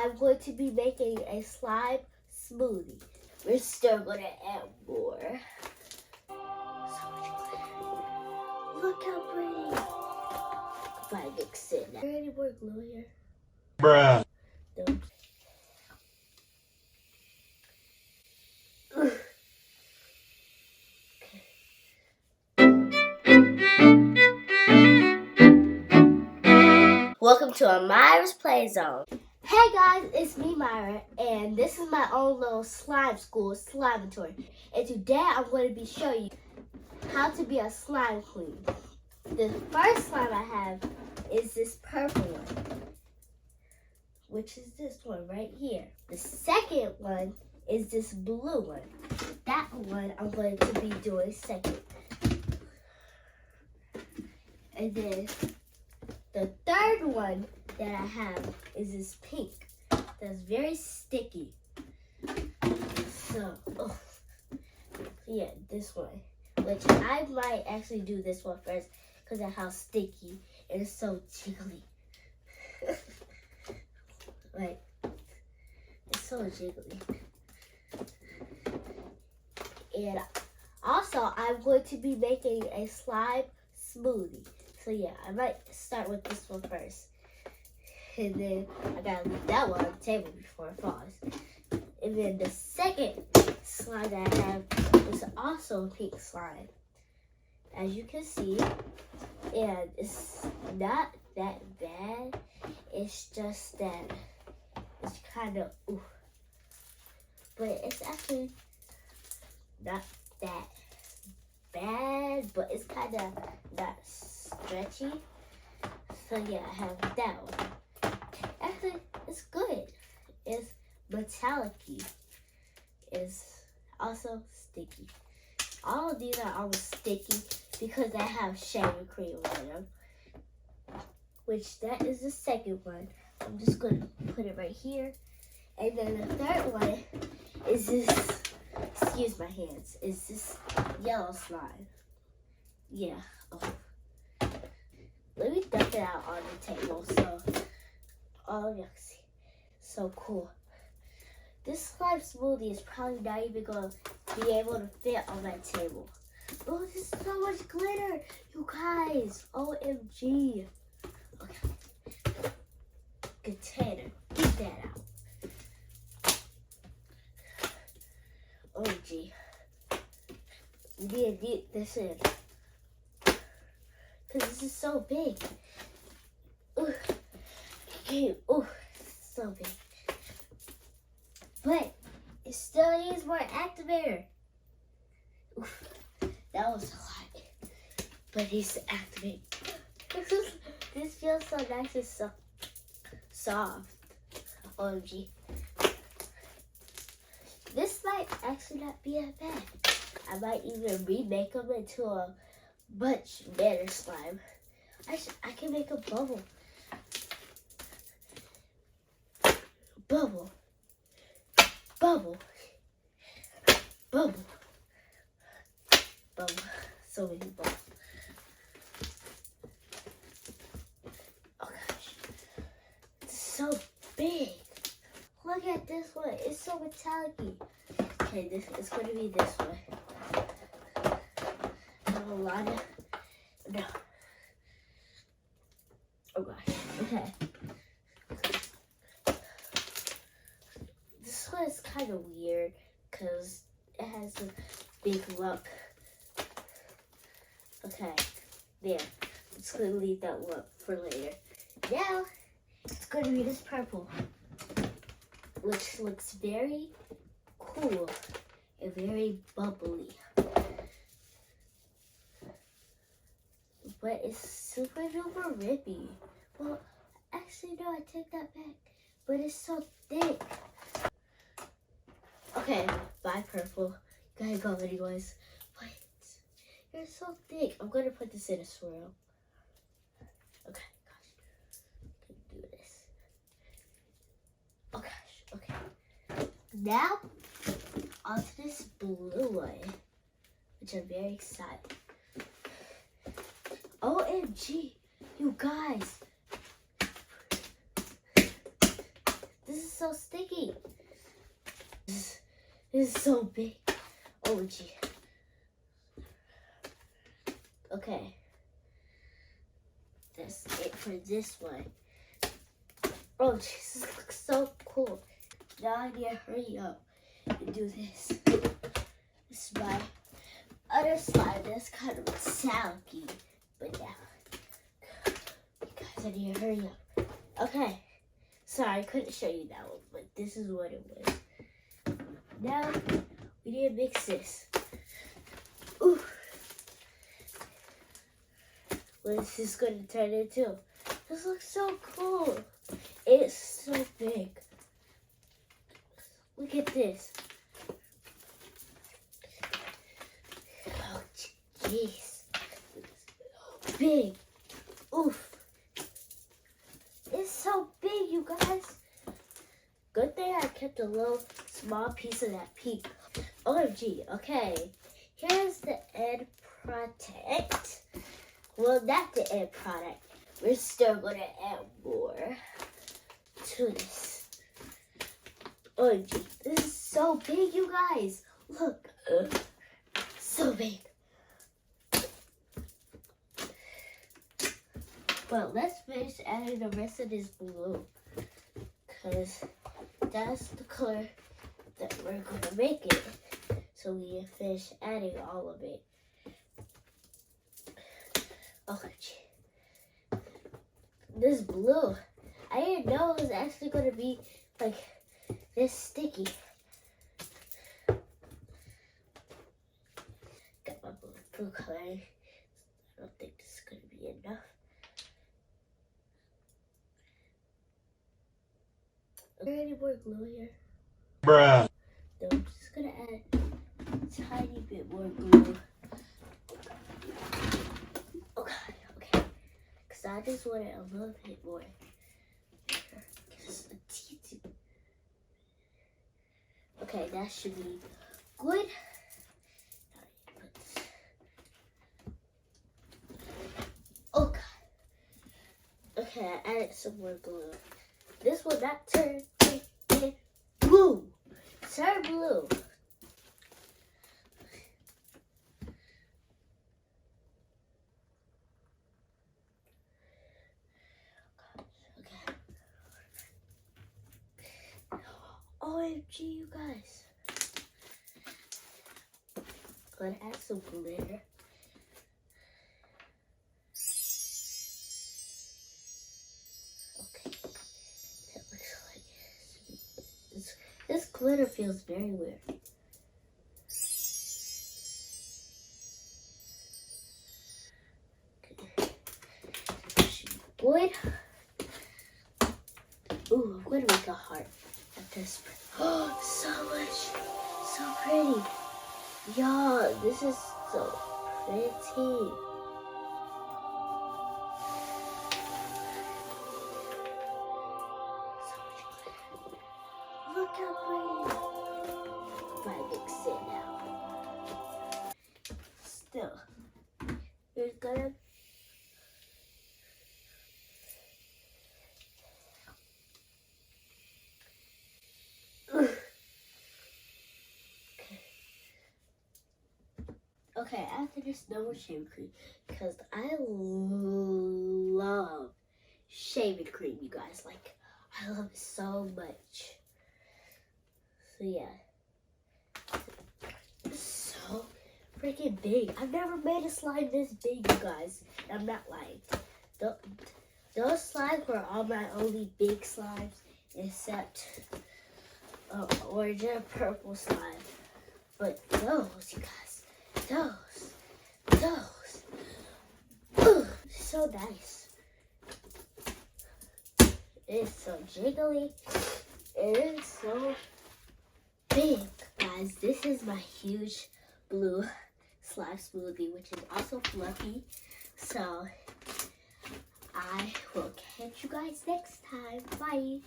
I'm going to be making a slime smoothie. We're still going to add more. So much glitter. Look how pretty. If I mix it. Is there any more glue here? Bruh. No. Welcome to Amyrah's Play Zone. Hey guys, it's me, Amyrah, and this is my own little slime school, Slimeatory. And today I'm going to be showing you how to be a slime queen. The first slime I have is this purple one, which is this one right here. The second one is this blue one. That one I'm going to be doing second. And then the third one that I have is this pink. That's very sticky. So, yeah, this one. Which I might actually do this one first because of how sticky and it's so jiggly. Like, it's so jiggly. And also, I'm going to be making a slime smoothie. So yeah, I might start with this one first. And then I gotta leave that one on the table before it falls. And then the second slime that I have is also a pink slime. As you can see, and it's not that bad. It's just that it's kind of oof. But it's actually not that bad, but it's kind of not stretchy. So yeah, I have that one. Actually, it's good. It's metallic-y. It's also sticky. All of these are almost sticky because I have shaving cream on them. Which that is the second one. I'm just going to put it right here. And then the third one is this, excuse my hands, is this yellow slime. Yeah. Oh. Let me dump it out on the table so all of you can see. So cool. This slime smoothie is probably not even going to be able to fit on my table. Oh, there's so much glitter, you guys. OMG. Okay. Container. Get that out. OMG. We need to get this in. Because this is so big. Ooh. Okay. Ooh. So big. But it still needs more activator. Oof. That was a lot. But it needs to activate. This feels so nice and so soft. OMG. This might actually not be that bad. I might even remake them into a much better slime. I can make a bubble. Bubble. Bubble. Bubble. Bubble. So many bubbles. Oh gosh. It's so big. Look at this one. It's so metallic-y. Okay, this is going to be this one. I have a lot of... No. Oh gosh. Okay. This one is kind of weird because it has a big lump. Okay. There. I'm just going to leave that lump for later. Now, it's going to be this purple, which looks very cool and very bubbly. But it's super duper rippy. Well, actually no, I take that back. But it's so thick. Okay, bye purple. Gotta go anyways. But you're so thick. I'm gonna put this in a swirl. Okay, gosh. Can do this. Oh gosh, okay. Now, onto this blue one, which I'm very excited. OMG, you guys. This is so This is so big. Oh, gee. Okay. That's it for this one. Oh, jeez, this looks so cool. Now I need to hurry up and do this. This is my other slime that's kind of salky. But now, you guys, I need to hurry up. Okay. Sorry, I couldn't show you that one, but this is what it was. Now, we need to mix this. Ooh. What is this going to turn into? This looks so cool. It's so big. Look at this. Oh, jeez. It's so big. Oof. It's so big, you guys. Good thing I kept a little small piece of that pink. OMG. Okay. Here's the end product. Well, not the end product. We're still going to add more to this. OMG. This is so big, you guys. Look. So big. Well, let's finish adding the rest of this blue. Because that's the color that we're going to make it. So we finish adding all of it. Oh, gee. This blue, I didn't know it was actually going to be like this sticky. Got my blue color. I don't think this is going to be enough. Is there any more glue here? Bruh. No, I'm just going to add a tiny bit more glue. Okay. Because I just want it a little bit more. Just a teensy. Okay, that should be good. Oh, God. Okay, I added some more glue. This will not turn blue. Turn blue. Okay. OMG, you guys. Gonna add some glitter. This glitter feels very weird. Okay. Good. Ooh, I'm gonna make a heart at this. Oh, so much. So pretty. Y'all, this is so pretty. Look how pretty. If I mix it now. Still, there's gonna. Okay, after this, no more shaving cream. Because I love shaving cream, you guys. Like, I love it so much. So yeah, it's so freaking big. I've never made a slime this big, you guys. I'm not lying. Those slimes were all my only big slimes, except orange and purple slime. But those, you guys, those, so nice. It's so jiggly. It is so big, guys. This is my huge blue slime smoothie, which is also fluffy. So I will catch you guys next time. Bye.